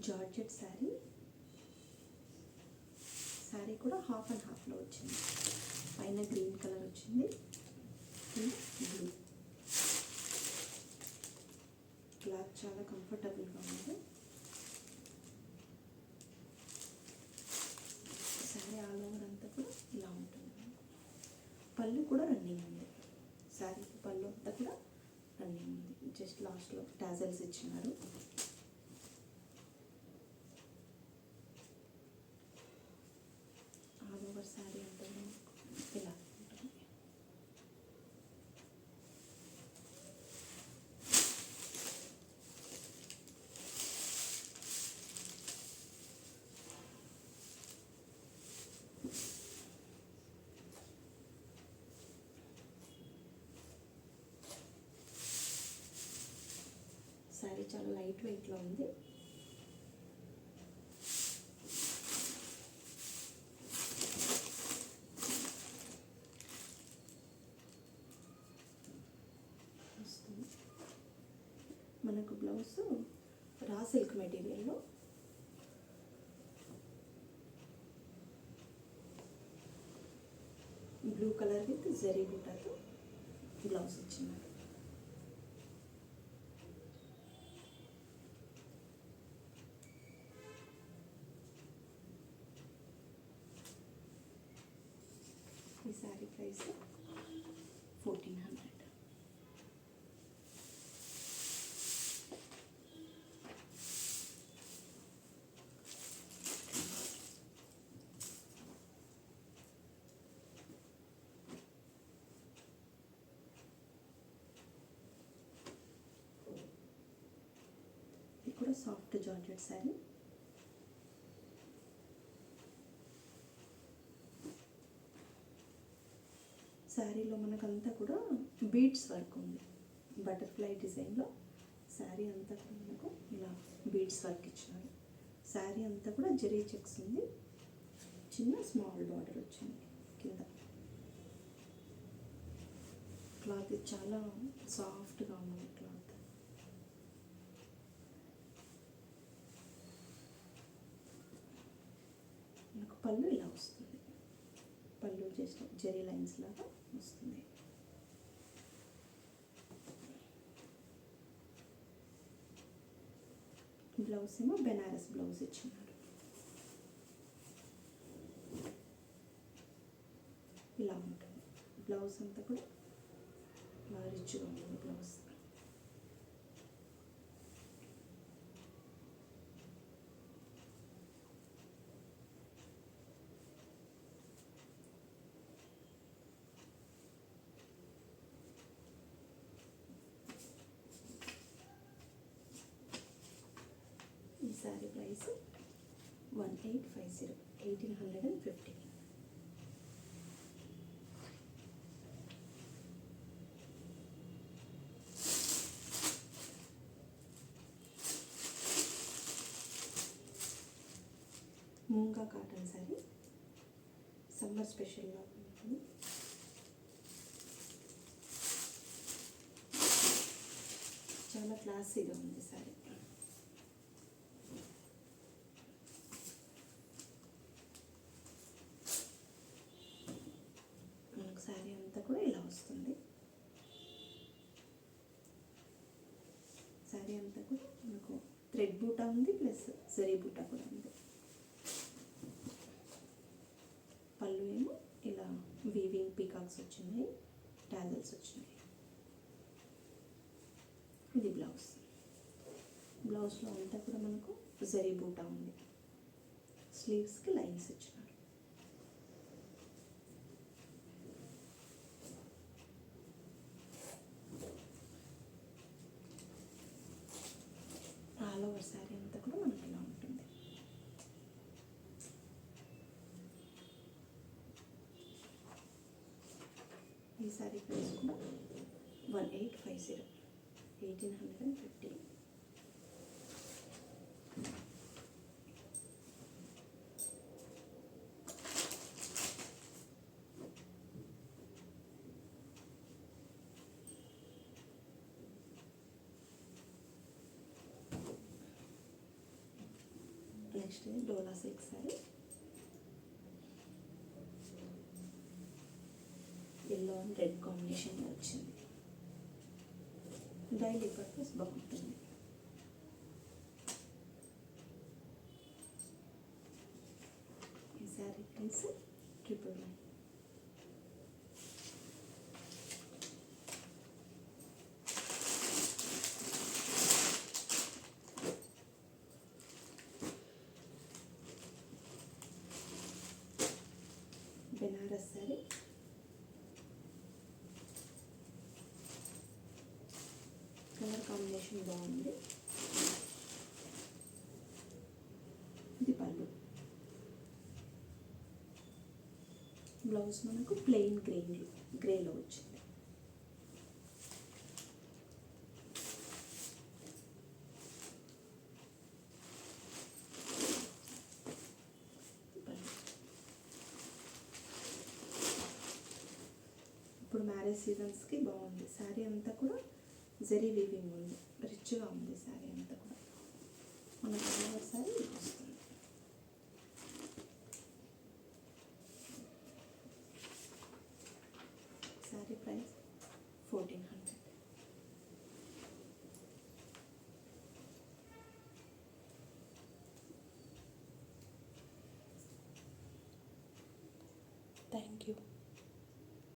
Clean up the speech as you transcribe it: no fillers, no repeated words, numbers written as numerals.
Georgette sari. Sari కూడా half and హాఫ్లో వచ్చింది. పైన గ్రీన్ కలర్ వచ్చింది, బ్లూ. క్లాత్ చాలా కంఫర్టబుల్గా ఉంది. శారీ ఆల్ ఓవర్ అంతా కూడా ఇలా ఉంటుంది. పళ్ళు కూడా రన్నింగ్ ఉంది. శారీకి పళ్ళు అంతా కూడా రన్నింగ్ ఉంది. జస్ట్ లాస్ట్లో టాజల్స్ ఇచ్చినారు. ఆల్ ఓవర్ శారీ అంతా ఇలా ఉంటుంది. శారీ చాలా లైట్ వెయిట్లో ఉంది. మనకు బ్లౌజ్ రా సిల్క్ మెటీరియల్లో బ్లూ కలర్ విత్ జరీ బూటాతో బ్లౌజ్ ఇచ్చినారు. ఈ శారీ ప్రైస్ 1400. ఇది కూడా సాఫ్ట్ జార్జెట్ శారీ. శారీలో మనకంతా కూడా బీడ్స్ వర్క్ ఉంది. బటర్ఫ్లై డిజైన్లో శారీ అంతా కూడా మనకు ఇలా బీడ్స్ వర్క్ ఇచ్చినారు. శారీ అంతా కూడా జరీ చెక్స్ ఉంది. చిన్న స్మాల్ బార్డర్ వచ్చింది కింద. క్లాత్ చాలా సాఫ్ట్గా ఉంది. క్లాత్ మనకు పళ్ళు ఇలా వస్తుంది. పళ్ళు జస్ట్ జరీ లైన్స్ లాగా వస్తుంది. బ్లౌజ్ ఏమో బెనారస్ బ్లౌజ్ ఇచ్చినారు. ఇలా ఉంటుంది. బ్లౌజ్ అంతా కూడా బాగా రిచ్గా ఉంటుంది బ్లౌజ్. ఈ sari price 1850, 1850. మూంగా cotton sari summer స్పెషల్గా ఉంటుంది. చాలా క్లాసీగా ఉంది శారీ. మనకు శారీ అంతా కూడా ఇలా వస్తుంది. శారీ అంతా కూడా మనకు థ్రెడ్ బూటా ఉంది, ప్లస్ జరీ బూటా కూడా ఉంది. పళ్ళు ఏమో ఇలా వీవింగ్ పీకాక్స్ వచ్చినాయి, టాజల్స్ వచ్చినాయి. ఇది బ్లౌజ్. బ్లౌజ్లో అంతా కూడా మనకు జరీ బూటా ఉంది. స్లీవ్స్కి లైన్స్ ఇచ్చినారు. ఆల్ ఓవర్ శారీ అంతా కూడా మనకి ఇలా ఉంటుంది. ఈ శారీ ప్రైస్ కూడా 1850, 1850. Next Dola silk sari, yellow and red కాంబినేషన్లో వచ్చింది. డైలీ పర్పస్ బాగుంటుంది. ఈ sari price 999. Banaras sari, colour combination బాగుంది. ఇది పళ్ళు. బ్లౌజ్ మనకు ప్లెయిన్ గ్రేలో వచ్చింది. ఇప్పుడు మ్యారేజ్ సీజన్స్కి బాగుంది. శారీ అంతా కూడా జరీ వీవింగ్ ఉంది, రిచ్గా ఉంది శారీ అంతా కూడా. మనకు కావాలి శారీ వస్తుంది. శారీ ప్రైస్ 1400.